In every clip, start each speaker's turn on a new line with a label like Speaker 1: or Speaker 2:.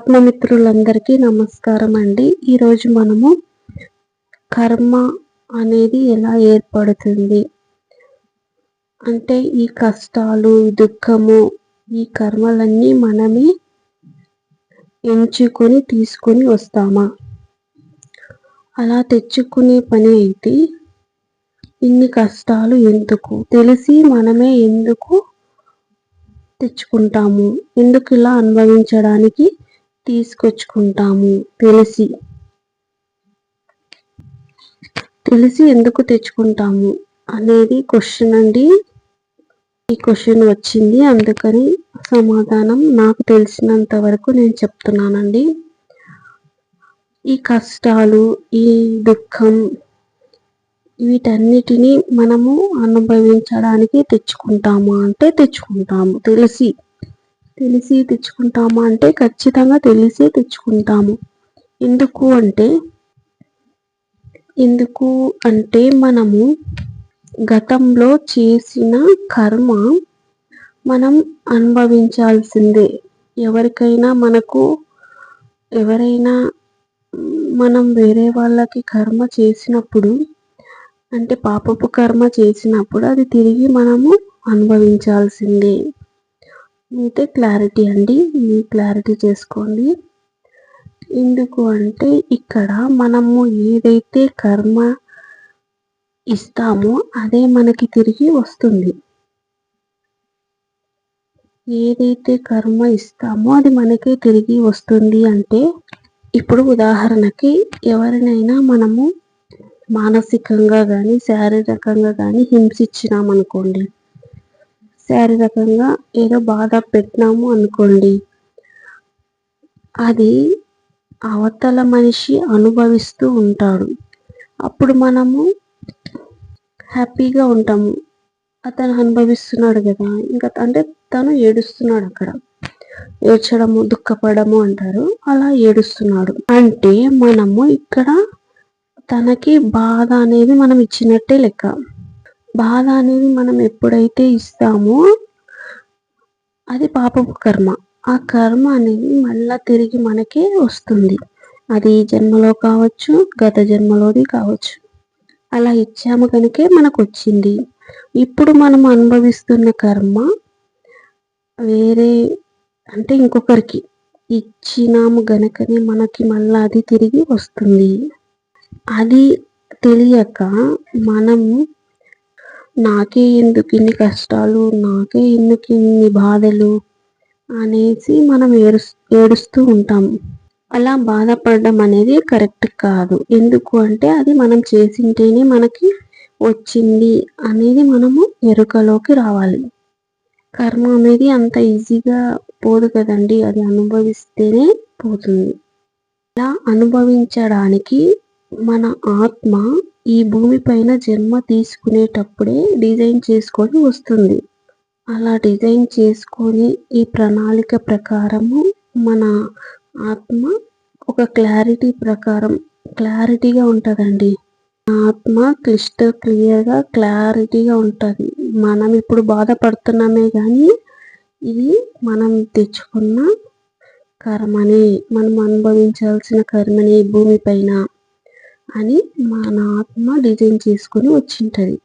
Speaker 1: ఆత్మమిత్రులందరికీ నమస్కారం అండి. ఈరోజు మనము కర్మ అనేది ఎలా ఏర్పడుతుంది అంటే ఈ కష్టాలు, దుఃఖము, ఈ కర్మలన్నీ మనమే ఎంచుకొని తీసుకొని వస్తామా? అలా తెచ్చుకునే పని అయితే ఇన్ని కష్టాలు ఎందుకు? తెలిసి మనమే ఎందుకు తెచ్చుకుంటాము? ఎందుకు ఇలా అనుభవించడానికి తీసుకొచ్చుకుంటాము? తెలిసి ఎందుకు తెచ్చుకుంటాము అనేది క్వశ్చన్ అండి. ఈ క్వశ్చన్ వచ్చింది, అందుకని సమాధానం నాకు తెలిసినంత వరకు నేను చెప్తున్నానండి. ఈ కష్టాలు, ఈ దుఃఖం, వీటన్నిటినీ మనము అనుభవించడానికి తెచ్చుకుంటాము అంటే తెచ్చుకుంటాము. తెలిసి తెచ్చుకుంటాము అంటే ఖచ్చితంగా తెలిసే తెచ్చుకుంటాము. ఎందుకు అంటే మనము గతంలో చేసిన కర్మ మనం అనుభవించాల్సిందే. ఎవరైనా మనం వేరే వాళ్ళకి కర్మ చేసినప్పుడు అంటే పాపపు కర్మ చేసినప్పుడు అది తిరిగి మనము అనుభవించాల్సిందే. అయితే క్లారిటీ అండి, క్లారిటీ చేసుకోండి. ఎందుకు అంటే ఇక్కడ మనము ఏదైతే కర్మ ఇస్తామో అదే మనకి తిరిగి వస్తుంది. ఏదైతే కర్మ ఇస్తామో అది మనకే తిరిగి వస్తుంది. అంటే ఇప్పుడు ఉదాహరణకి ఎవరినైనా మనము మానసికంగా కానీ శారీరకంగా కానీ హింసించినామనుకోండి, శారీరకంగా ఏదో బాధ పెట్టినాము అనుకోండి, అది అవతల మనిషి అనుభవిస్తూ ఉంటాడు. అప్పుడు మనము హ్యాపీగా ఉంటాము, అతను అనుభవిస్తున్నాడు కదా, ఇంకా అంటే తను ఏడుస్తున్నాడు, అక్కడ ఏడ్చడము దుఃఖపడము అంటారు, అలా ఏడుస్తున్నాడు అంటే మనము ఇక్కడ తనకి బాధ అనేది మనం ఇచ్చినట్టే లెక్క. బాధ అనేది మనం ఎప్పుడైతే ఇస్తామో అది పాపపు కర్మ. ఆ కర్మ అనేది మళ్ళా తిరిగి మనకే వస్తుంది. అది ఈ జన్మలో కావచ్చు, గత జన్మలోది కావచ్చు. అలా ఇచ్చాము కనుకే మనకు వచ్చింది. ఇప్పుడు మనం అనుభవిస్తున్న కర్మ వేరే అంటే ఇంకొకరికి ఇచ్చినాము గనకనే మనకి మళ్ళా అది తిరిగి వస్తుంది. అది తెలియక మనము నాకే ఎందుకు ఇన్ని కష్టాలు, నాకే ఎందుకు ఇన్ని బాధలు అనేసి మనం ఏడుస్తూ ఉంటాము. అలా బాధపడడం అనేది కరెక్ట్ కాదు. ఎందుకు అంటే అది మనం చేసింటేనే మనకి వచ్చింది అనేది మనము ఎరుకలోకి రావాలి. కర్మ అనేది అంత ఈజీగా పోదు కదండి, అది అనుభవిస్తేనే పోతుంది. అలా అనుభవించడానికి మన ఆత్మ ఈ భూమి పైన జన్మ తీసుకునేటప్పుడే డిజైన్ చేసుకొని వస్తుంది. అలా డిజైన్ చేసుకొని ఈ ప్రణాళిక ప్రకారము మన ఆత్మ ఒక క్లారిటీగా ఉంటుందండి. ఆత్మ క్లియర్గా క్లారిటీగా ఉంటుంది. మనం ఇప్పుడు బాధపడుతున్నామే కానీ ఇది మనం తెచ్చుకున్న కర్మని, మనం అనుభవించాల్సిన కర్మని భూమి పైన అని మన ఆత్మ డిజైన్ చేసుకొని వచ్చింటది.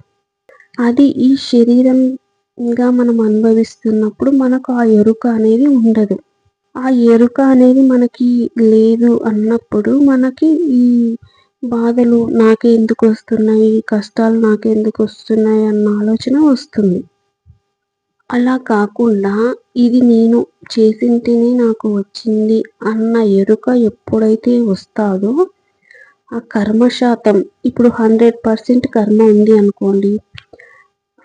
Speaker 1: అది ఈ శరీరంగా మనం అనుభవిస్తున్నప్పుడు మనకు ఆ ఎరుక అనేది ఉండదు. ఆ ఎరుక అనేది మనకి లేదు అన్నప్పుడు మనకి ఈ బాధలు నాకే ఎందుకు వస్తున్నాయి, కష్టాలు నాకే ఎందుకు వస్తున్నాయి అన్న ఆలోచన వస్తుంది. అలా కాకుండా ఇది నేను చేసింటేనే నాకు వచ్చింది అన్న ఎరుక ఎప్పుడైతే వస్తాదో ఆ కర్మ శాతం, ఇప్పుడు 100% కర్మ ఉంది అనుకోండి,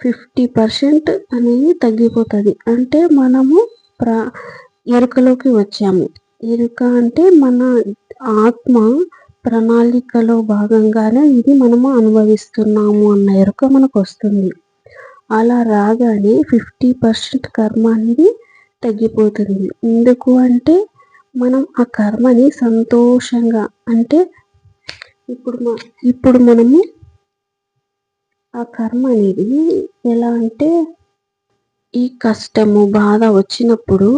Speaker 1: 50% అనేది తగ్గిపోతుంది. అంటే మనము ఎరుకలోకి వచ్చాము. ఎరుక అంటే మన ఆత్మ ప్రణాళికలో భాగంగానే ఇది మనము అనుభవిస్తున్నాము అన్న ఎరుక మనకు వస్తుంది. అలా రాగానే 50% కర్మ అనేది తగ్గిపోతుంది. ఎందుకు అంటే మనం ఆ కర్మని సంతోషంగా అంటే ఇప్పుడు మనము ఆ కర్మ అనేది ఎలా అంటే ఈ కష్టము బాధ వచ్చినప్పుడు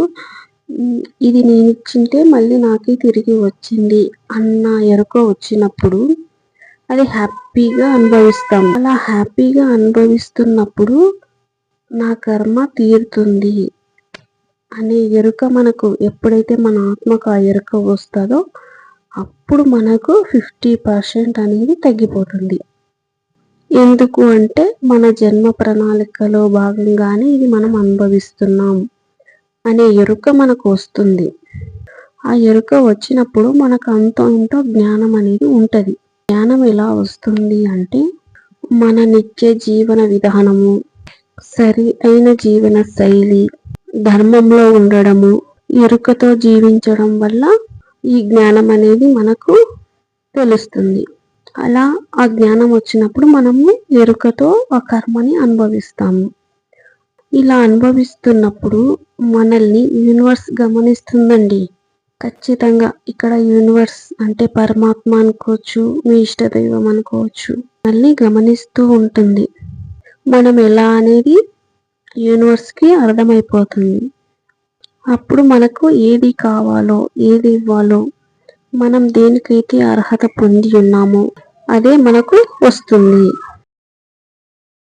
Speaker 1: ఇది నేను ఇచ్చింటే మళ్ళీ నాకే తిరిగి వచ్చింది అన్న ఎరుక వచ్చినప్పుడు అది హ్యాపీగా అనుభవిస్తాం. అలా హ్యాపీగా అనుభవిస్తున్నప్పుడు నా కర్మ తీరుతుంది అనే ఎరుక మనకు ఎప్పుడైతే మన ఆత్మకు ఆ ఎరుక వస్తుందో అప్పుడు మనకు 50% అనేది తగ్గిపోతుంది. ఎందుకు అంటే మన జన్మ ప్రణాళికలో భాగంగానే ఇది మనం అనుభవిస్తున్నాం అనే ఎరుక మనకు వస్తుంది. ఆ ఎరుక వచ్చినప్పుడు మనకు అంతో ఇంతో జ్ఞానం అనేది ఉంటుంది. జ్ఞానం ఎలా వస్తుంది అంటే మన నిత్య జీవన విధానము, సరి అయిన జీవన శైలి, ధర్మంలో ఉండడము, ఎరుకతో జీవించడం వల్ల ఈ జ్ఞానం అనేది మనకు తెలుస్తుంది. అలా ఆ జ్ఞానం వచ్చినప్పుడు మనము ఎరుకతో ఆ కర్మని అనుభవిస్తాము. ఇలా అనుభవిస్తున్నప్పుడు మనల్ని యూనివర్స్ గమనిస్తుందండి. ఖచ్చితంగా ఇక్కడ యూనివర్స్ అంటే పరమాత్మ అనుకోవచ్చు, మీ ఇష్టదైవం అనుకోవచ్చు, మనల్ని గమనిస్తూ ఉంటుంది. మనం ఎలా అనేది యూనివర్స్కి అర్థమైపోతుంది. అప్పుడు మనకు ఏది కావాలో, ఏది ఇవ్వాలో, మనం దేనికైతే అర్హత పొంది ఉన్నామో అదే మనకు వస్తుంది.